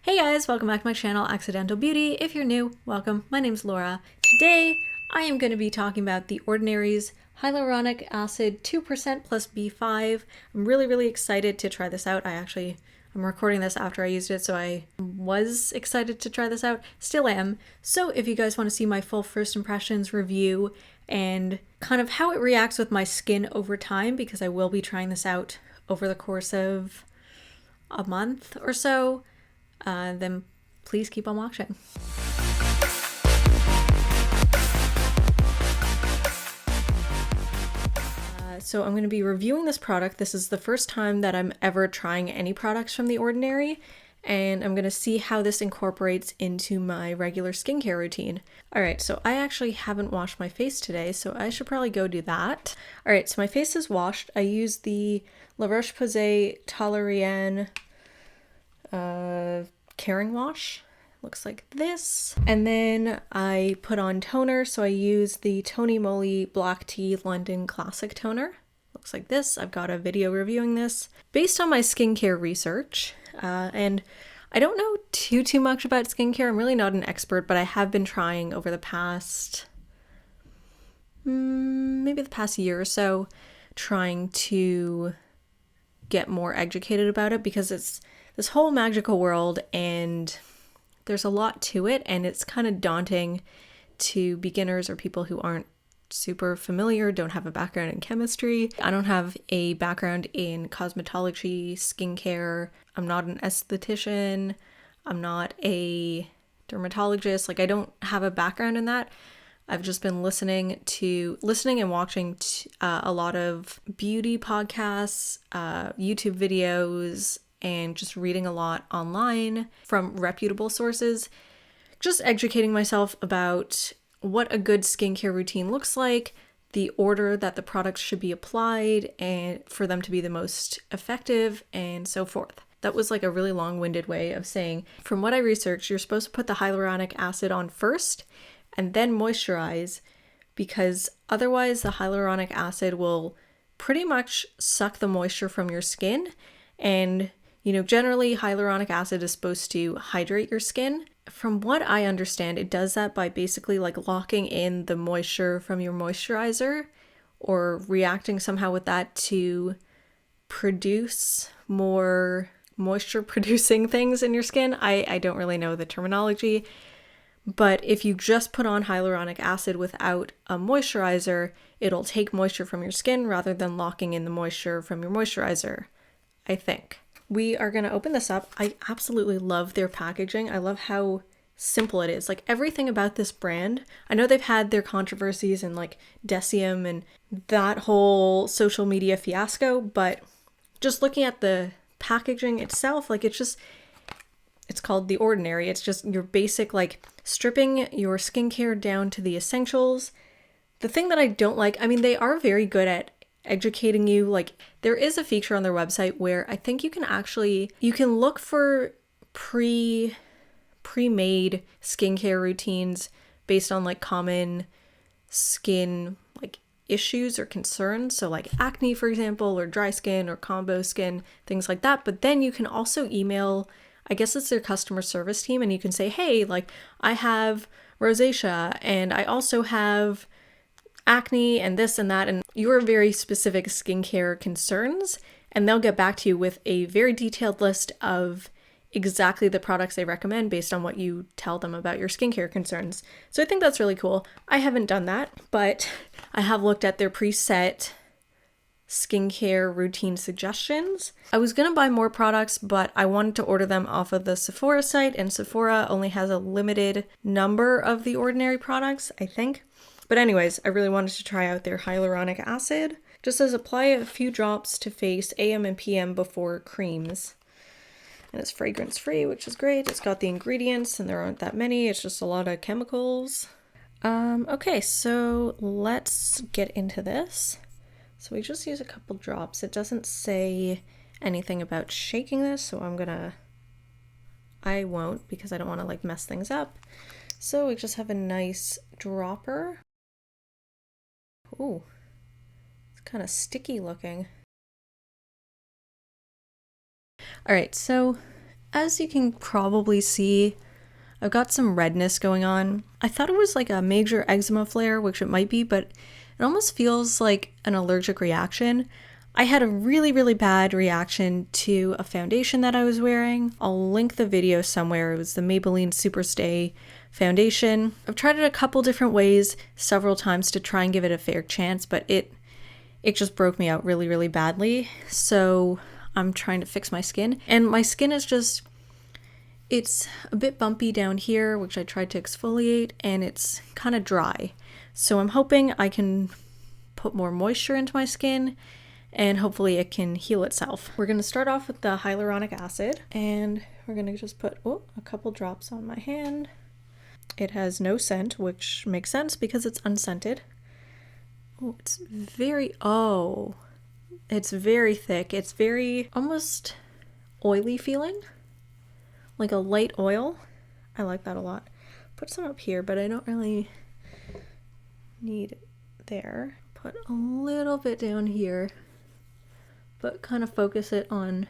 Hey guys, welcome back to my channel, Accidental Beauty. If you're new, welcome. My name's Laura. Today, I am going to be talking about the Ordinary's Hyaluronic Acid 2% plus B5. I'm really excited to try this out. I'm recording this after I used it, so I was excited to try this out. Still am. So if you guys want to see my full first impressions review and kind of how it reacts with my skin over time, because I will be trying this out over the course of a month or so, then please keep on watching. So I'm going to be reviewing this product. This is the first time that I'm ever trying any products from The Ordinary, and I'm going to see how this incorporates into my regular skincare routine. Alright, so I actually haven't washed my face today, so I should probably go do that. Alright, so my face is washed. I used the La Roche-Posay Toleriane caring wash. Looks like this. And then I put on toner, so I use the Tony Moly Black Tea London Classic Toner. Looks like this. I've got a video reviewing this based on my skincare research. And I don't know too much about skincare. I'm really not an expert, but I have been trying over the past, maybe the past year or so, trying to get more educated about it, because it's this whole magical world and there's a lot to it, and it's kind of daunting to beginners or people who aren't super familiar, don't have a background in chemistry. I don't have a background in cosmetology, skincare. I'm not an esthetician. I'm not a dermatologist. Like, I don't have a background in that. I've just been listening and watching a lot of beauty podcasts, YouTube videos, and just reading a lot online from reputable sources, just educating myself about what a good skincare routine looks like, the order that the products should be applied, and for them to be the most effective, and so forth. That was like a really long-winded way of saying, from what I researched, you're supposed to put the hyaluronic acid on first and then moisturize, because otherwise the hyaluronic acid will pretty much suck the moisture from your skin. And generally hyaluronic acid is supposed to hydrate your skin. From what I understand, it does that by basically like locking in the moisture from your moisturizer, or reacting somehow with that to produce more moisture producing things in your skin. I don't really know the terminology, but if you just put on hyaluronic acid without a moisturizer, it'll take moisture from your skin rather than locking in the moisture from your moisturizer, I think. We are going to open this up. I absolutely love their packaging. I love how simple it is. Like, everything about this brand, I know they've had their controversies and like Decium and that whole social media fiasco, but just looking at the packaging itself, like it's called The Ordinary. It's just your basic, like, stripping your skincare down to the essentials. The thing that I don't like, I mean, they are very good at educating you. Like, there is a feature on their website where I think you can look for pre-made skincare routines based on like common skin like issues or concerns, so like acne, for example, or dry skin or combo skin, things like that. But then you can also email, I guess it's their customer service team, and you can say, hey, like, I have rosacea and I also have acne and this and that, and your very specific skincare concerns, and they'll get back to you with a very detailed list of exactly the products they recommend based on what you tell them about your skincare concerns. So I think that's really cool. I haven't done that, but I have looked at their preset skincare routine suggestions. I was gonna buy more products, but I wanted to order them off of the Sephora site, and Sephora only has a limited number of The Ordinary products, I think. But anyways, I really wanted to try out their hyaluronic acid. Just says apply a few drops to face AM and PM before creams. And it's fragrance free, which is great. It's got the ingredients, and there aren't that many. It's just a lot of chemicals. Okay, so let's get into this. So we just use a couple drops. It doesn't say anything about shaking this, so I won't, because I don't want to like mess things up. So we just have a nice dropper. Ooh, it's kind of sticky looking. All right, so as you can probably see, I've got some redness going on. I thought it was like a major eczema flare, which it might be, but it almost feels like an allergic reaction. I had a really, really bad reaction to a foundation that I was wearing. I'll link the video somewhere. It was the Maybelline Superstay foundation. I've tried it a couple different ways, several times to try and give it a fair chance, but it just broke me out really, really badly. So I'm trying to fix my skin. And my skin is just, it's a bit bumpy down here, which I tried to exfoliate, and it's kind of dry. So I'm hoping I can put more moisture into my skin and hopefully it can heal itself. We're going to start off with the hyaluronic acid, and we're going to just put a couple drops on my hand. It has no scent, which makes sense because it's unscented. It's very thick. It's very almost oily feeling, like a light oil. I like that a lot. Put some up here, but I don't really need it there. Put a little bit down here, but kind of focus it on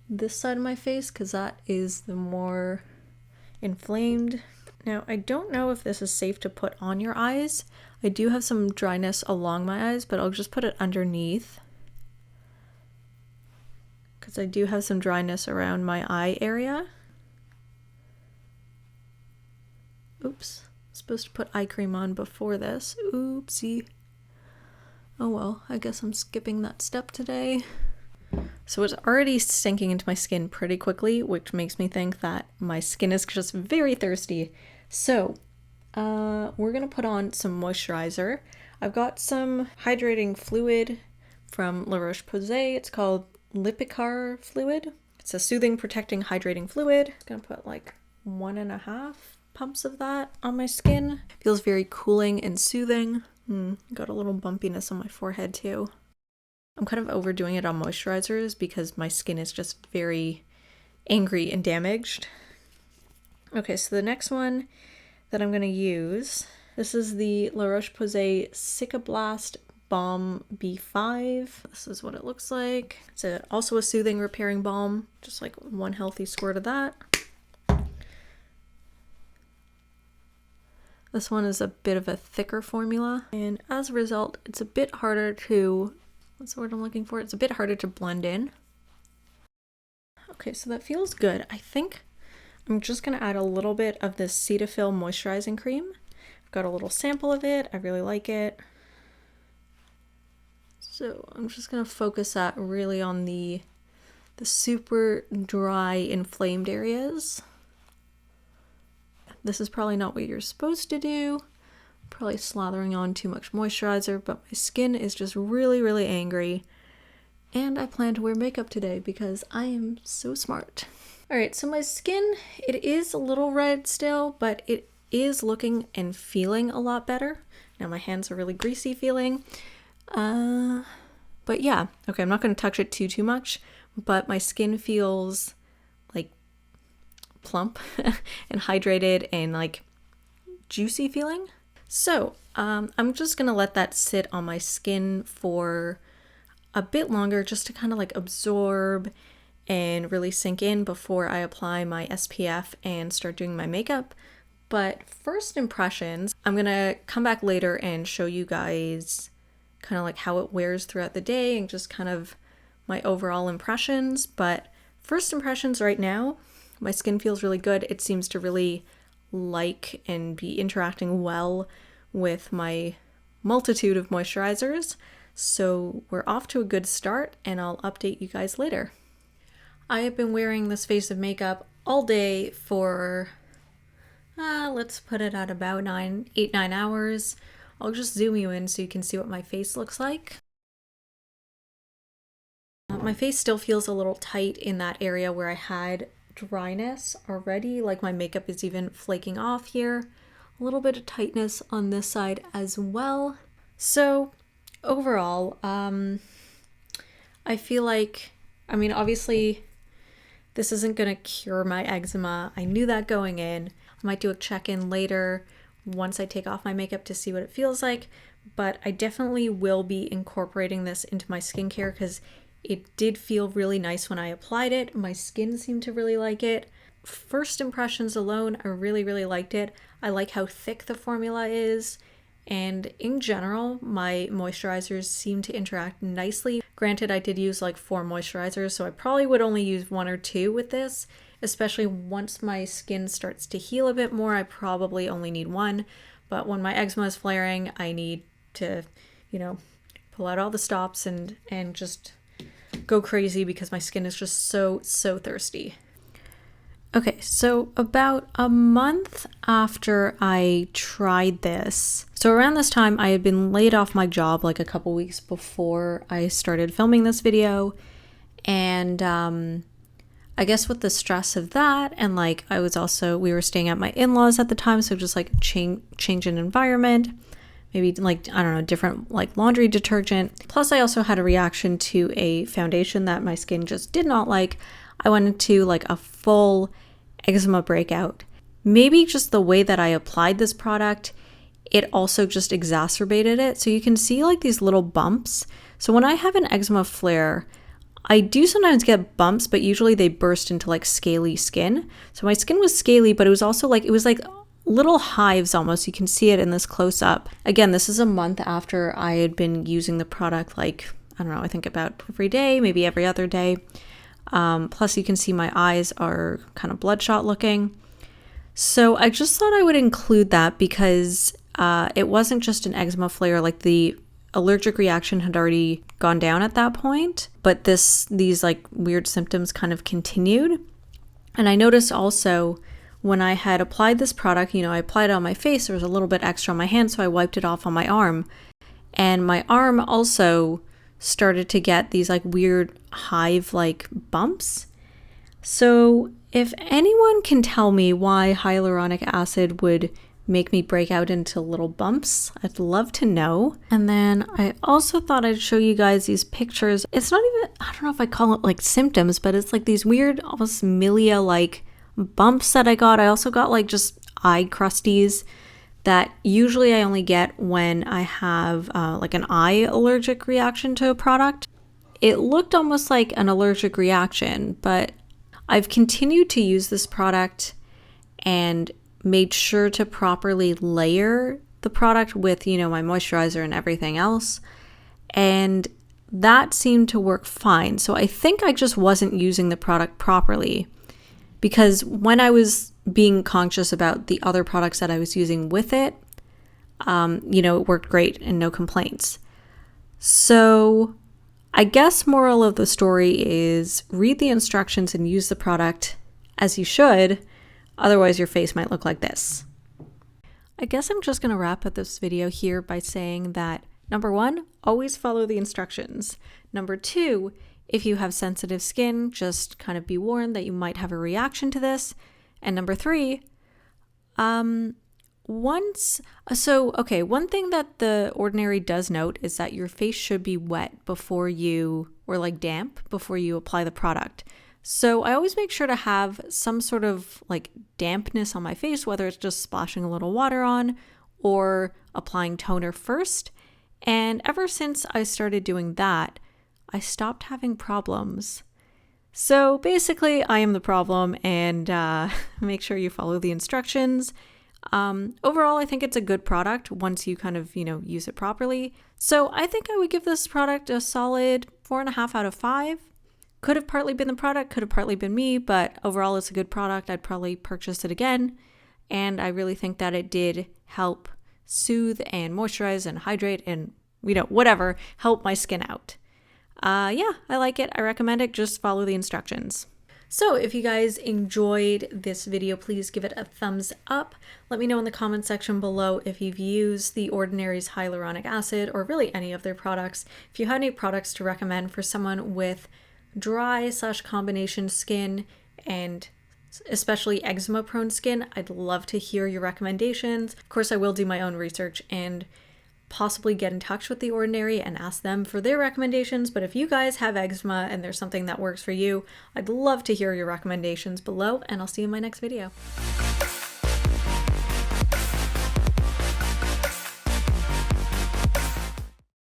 this side of my face because that is the more inflamed. Now, I don't know if this is safe to put on your eyes. I do have some dryness along my eyes, but I'll just put it underneath because I do have some dryness around my eye area. Oops, I'm supposed to put eye cream on before this. Oopsie. Oh well, I guess I'm skipping that step today. So it's already sinking into my skin pretty quickly, which makes me think that my skin is just very thirsty. So we're gonna put on some moisturizer. I've got some hydrating fluid from La Roche-Posay. It's called Lipicar fluid. It's a soothing, protecting, hydrating fluid. I'm gonna put like 1.5 pumps of that on my skin. Feels very cooling and soothing. Got a little bumpiness on my forehead too. I'm kind of overdoing it on moisturizers because my skin is just very angry and damaged. Okay, so the next one that I'm going to use, this is the La Roche-Posay Cicablast Balm B5. This is what it looks like. It's also a soothing, repairing balm, just like one healthy squirt of that. This one is a bit of a thicker formula, and as a result, it's a bit harder to, what's the word I'm looking for? It's a bit harder to blend in. Okay, so that feels good. I think I'm just going to add a little bit of this Cetaphil moisturizing cream. I've got a little sample of it. I really like it. So I'm just going to focus that really on the super dry, inflamed areas. This is probably not what you're supposed to do. I'm probably slathering on too much moisturizer, but my skin is just really, really angry. And I plan to wear makeup today because I am so smart. All right, so my skin, it is a little red still, but it is looking and feeling a lot better. Now my hands are really greasy feeling. But yeah, okay, I'm not going to touch it too much, but my skin feels like plump and hydrated and like juicy feeling. So I'm just gonna let that sit on my skin for a bit longer just to kind of like absorb and really sink in before I apply my SPF and start doing my makeup. But first impressions, I'm gonna come back later and show you guys kind of like how it wears throughout the day and just kind of my overall impressions. But first impressions right now, my skin feels really good. It seems to really like and be interacting well with my multitude of moisturizers. So we're off to a good start and I'll update you guys later. I have been wearing this face of makeup all day for, let's put it at about 8-9 hours. I'll just zoom you in so you can see what my face looks like. My face still feels a little tight in that area where I had dryness already, like my makeup is even flaking off here. A little bit of tightness on this side as well. So overall, I feel like, I mean, obviously this isn't gonna cure my eczema. I knew that going in. I might do a check-in later once I take off my makeup to see what it feels like, but I definitely will be incorporating this into my skincare because It did feel really nice when I applied it. My skin seemed to really like it. First impressions alone, I really, really liked it. I like how thick the formula is. And in general, my moisturizers seem to interact nicely. Granted, I did use like 4 moisturizers, so I probably would only use 1 or 2 with this, especially once my skin starts to heal a bit more. I probably only need 1, but when my eczema is flaring, I need to, pull out all the stops and just go crazy because my skin is just so thirsty. Okay, so about a month after I tried this, so around this time I had been laid off my job like a couple weeks before I started filming this video, and I guess with the stress of that, and like we were staying at my in-laws at the time, so just like change in environment, maybe like, I don't know, different like laundry detergent. Plus I also had a reaction to a foundation that my skin just did not like. I went into like a full eczema breakout. Maybe just the way that I applied this product, it also just exacerbated it. So you can see like these little bumps. So when I have an eczema flare, I do sometimes get bumps, but usually they burst into like scaly skin. So my skin was scaly, but it was also like, it was like little hives almost. You can see it in this close up. Again, this is a month after I had been using the product like, I don't know, I think about every day, maybe every other day. Plus you can see my eyes are kind of bloodshot looking. So I just thought I would include that because it wasn't just an eczema flare, like the allergic reaction had already gone down at that point, but these like weird symptoms kind of continued. And I noticed also when I had applied this product, I applied it on my face, there was a little bit extra on my hand, so I wiped it off on my arm. And my arm also started to get these like weird hive-like bumps. So if anyone can tell me why hyaluronic acid would make me break out into little bumps, I'd love to know. And then I also thought I'd show you guys these pictures. It's not even, I don't know if I call it like symptoms, but it's like these weird, almost milia-like bumps that I got. I also got like just eye crusties that usually I only get when I have like an eye allergic reaction to a product. It looked almost like an allergic reaction, but I've continued to use this product and made sure to properly layer the product with, my moisturizer and everything else. And that seemed to work fine. So I think I just wasn't using the product properly, because when I was being conscious about the other products that I was using with it, it worked great and no complaints. So I guess moral of the story is read the instructions and use the product as you should. Otherwise your face might look like this. I guess I'm just going to wrap up this video here by saying that number 1, always follow the instructions. Number 2, if you have sensitive skin, just kind of be warned that you might have a reaction to this. And number 3, one thing that the Ordinary does note is that your face should be wet or like damp before you apply the product. So I always make sure to have some sort of like dampness on my face, whether it's just splashing a little water on or applying toner first. And ever since I started doing that, I stopped having problems. So basically, I am the problem, and make sure you follow the instructions. Overall, I think it's a good product once you kind of, use it properly. So I think I would give this product a solid 4.5 out of 5. Could have partly been the product, could have partly been me, but overall it's a good product. I'd probably purchase it again. And I really think that it did help soothe and moisturize and hydrate and, whatever, help my skin out. I like it. I recommend it. Just follow the instructions. So if you guys enjoyed this video, please give it a thumbs up. Let me know in the comment section below if you've used the Ordinary's hyaluronic acid or really any of their products. If you have any products to recommend for someone with dry/combination skin and especially eczema prone skin, I'd love to hear your recommendations. Of course, I will do my own research and possibly get in touch with The Ordinary and ask them for their recommendations. But if you guys have eczema and there's something that works for you, I'd love to hear your recommendations below, and I'll see you in my next video.